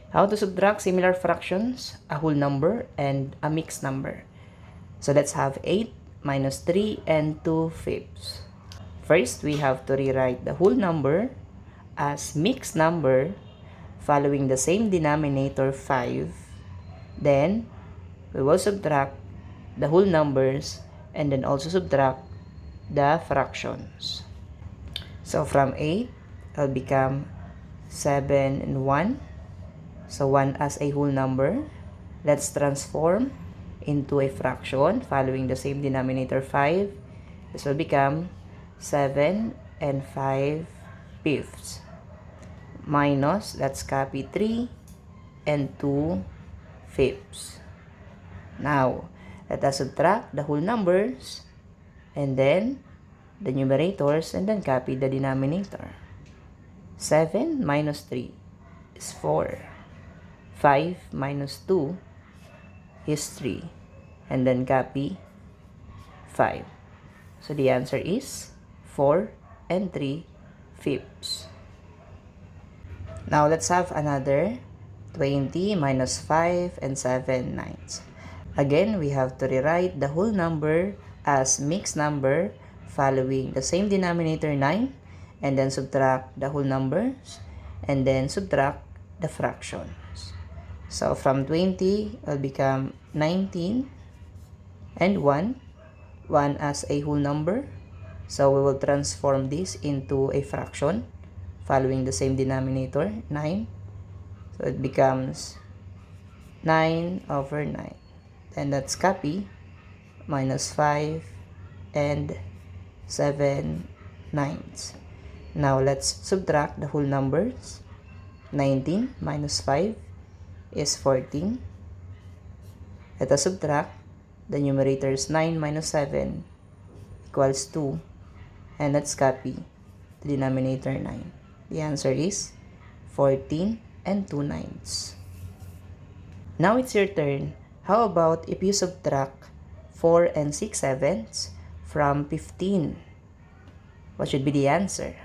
How to subtract similar fractions, a whole number, and a mixed number. So let's have 8 minus 3 and 2 fifths. First, we have to rewrite the whole number as mixed number following the same denominator 5. Then, we will subtract the whole numbers and then also subtract the fractions. So from 8, it will become 7 and 1. So 1 as a whole number. Let's transform into a fraction following the same denominator 5. This will become 7 and 5 fifths. Minus, let's copy 3 and 2 fifths. Now, let us subtract the whole numbers and then the numerators and then copy the denominator. 7 minus 3 is 4. 5 minus 2 is 3. And then copy 5. So the answer is 4 and 3 fifths. Now let's have another 20 minus 5 and 7 ninths. Again, we have to rewrite the whole number as mixed number following the same denominator 9 and then subtract the whole numbers and then subtract the fractions. So from 20, it will become 19 and 1. 1 as a whole number. So we will transform this into a fraction following the same denominator 9. So it becomes 9 over 9. Then let's copy minus 5 and 7 ninths. Now let's subtract the whole numbers. 19 minus 5 is 14. Let us subtract the numerators. 9 minus 7 equals 2. And let's copy the denominator 9. The answer is 14 and 2 ninths. Now it's your turn. How about if you subtract 4 and 6 sevenths from 15? What should be the answer?